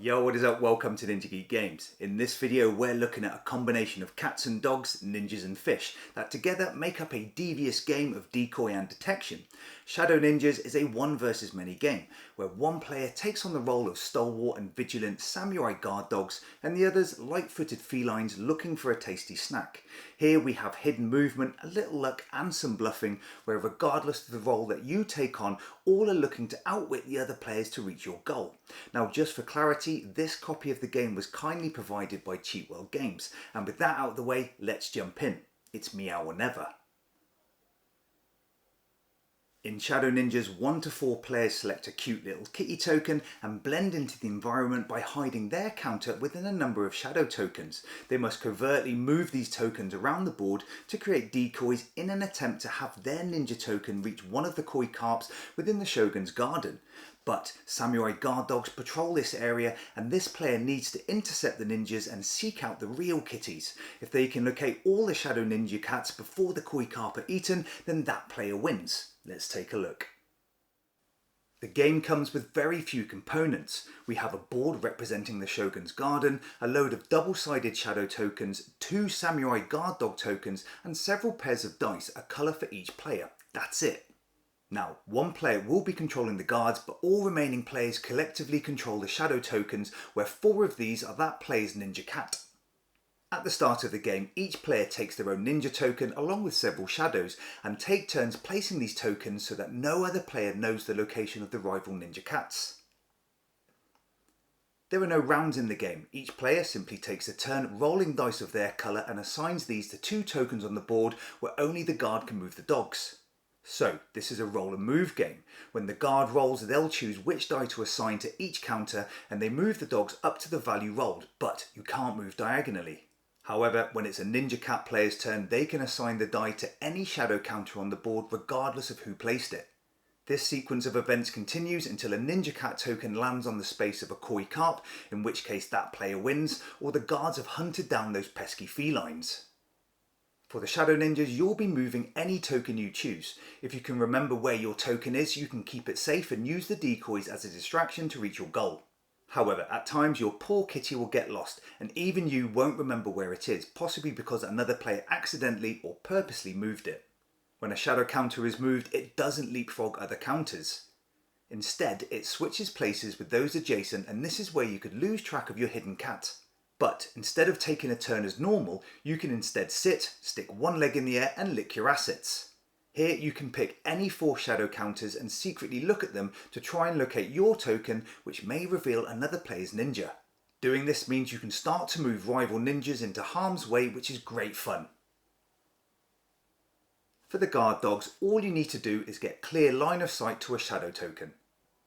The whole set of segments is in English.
Yo, what is up? Welcome to Ninja Geek Games. In this video we're looking at a combination of cats and dogs, ninjas and fish that together make up a devious game of decoy and detection. Shadow Ninjas is a one versus many game where one player takes on the role of stalwart and vigilant samurai guard dogs and the others light-footed felines looking for a tasty snack. Here we have hidden movement, a little luck and some bluffing where regardless of the role that you take on, all are looking to outwit the other players to reach your goal. Now just for clarity, this copy of the game was kindly provided by Cheatwell Games, and with that out of the way, let's jump in. It's meow or never. In Shadow Ninjas, 1 to 4 players select a cute little kitty token and blend into the environment by hiding their counter within a number of shadow tokens. They must covertly move these tokens around the board to create decoys in an attempt to have their ninja token reach one of the koi carps within the Shogun's garden. But samurai guard dogs patrol this area and this player needs to intercept the ninjas and seek out the real kitties. If they can locate all the shadow ninja cats before the koi carp are eaten, then that player wins. Let's take a look. The game comes with very few components. We have a board representing the Shogun's garden, a load of double-sided shadow tokens, 2 samurai guard dog tokens and several pairs of dice, a colour for each player. That's it. Now, one player will be controlling the guards, but all remaining players collectively control the shadow tokens, where 4 of these are that player's ninja cat. At the start of the game, each player takes their own ninja token along with several shadows and take turns placing these tokens so that no other player knows the location of the rival ninja cats. There are no rounds in the game. Each player simply takes a turn rolling dice of their colour and assigns these to 2 tokens on the board where only the guard can move the dogs. So this is a roll and move game. When the guard rolls, they'll choose which die to assign to each counter and they move the dogs up to the value rolled, but you can't move diagonally. However, when it's a ninja cat player's turn, they can assign the die to any shadow counter on the board regardless of who placed it. This sequence of events continues until a ninja cat token lands on the space of a koi carp, in which case that player wins, or the guards have hunted down those pesky felines. For the Shadow Ninjas, you'll be moving any token you choose. If you can remember where your token is, you can keep it safe and use the decoys as a distraction to reach your goal. However, at times your poor kitty will get lost and even you won't remember where it is, possibly because another player accidentally or purposely moved it. When a shadow counter is moved, it doesn't leapfrog other counters. Instead, it switches places with those adjacent, and this is where you could lose track of your hidden cat. But instead of taking a turn as normal, you can instead sit, stick one leg in the air and lick your assets. Here you can pick any 4 shadow counters and secretly look at them to try and locate your token, which may reveal another player's ninja. Doing this means you can start to move rival ninjas into harm's way, which is great fun. For the guard dogs, all you need to do is get clear line of sight to a shadow token.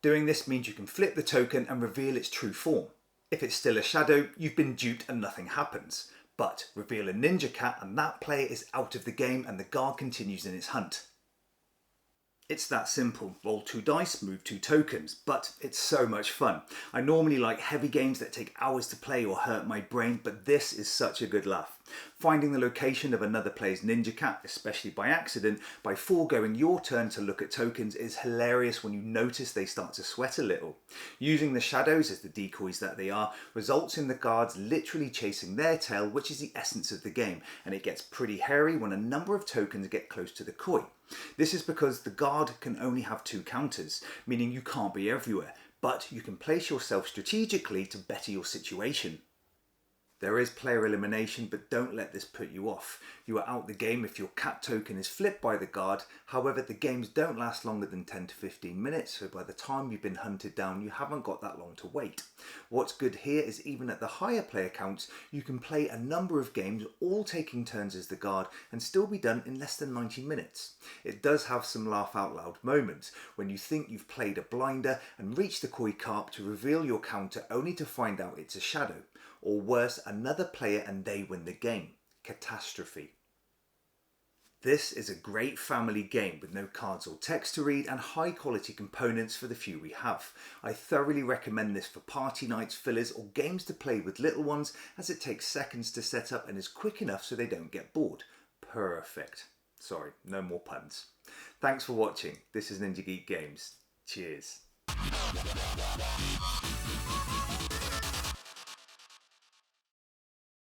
Doing this means you can flip the token and reveal its true form. If it's still a shadow, you've been duped and nothing happens. But reveal a ninja cat and that player is out of the game and the guard continues in its hunt. It's that simple. Roll 2 dice, move 2 tokens, but it's so much fun. I normally like heavy games that take hours to play or hurt my brain, but this is such a good laugh. Finding the location of another player's ninja cat, especially by accident, by foregoing your turn to look at tokens is hilarious when you notice they start to sweat a little. Using the shadows as the decoys that they are results in the guards literally chasing their tail, which is the essence of the game, and it gets pretty hairy when a number of tokens get close to the koi. This is because the guard can only have 2 counters, meaning you can't be everywhere, but you can place yourself strategically to better your situation. There is player elimination, but don't let this put you off. You are out the game if your cat token is flipped by the guard. However, the games don't last longer than 10 to 15 minutes, so by the time you've been hunted down, you haven't got that long to wait. What's good here is even at the higher player counts, you can play a number of games, all taking turns as the guard, and still be done in less than 90 minutes. It does have some laugh out loud moments, when you think you've played a blinder and reach the koi carp to reveal your counter only to find out it's a shadow. Or worse, another player and they win the game. Catastrophe. This is a great family game with no cards or text to read and high quality components for the few we have. I thoroughly recommend this for party nights, fillers or games to play with little ones, as it takes seconds to set up and is quick enough so they don't get bored. Perfect. Sorry, no more puns. Thanks for watching. This is Ninja Geek Games. Cheers.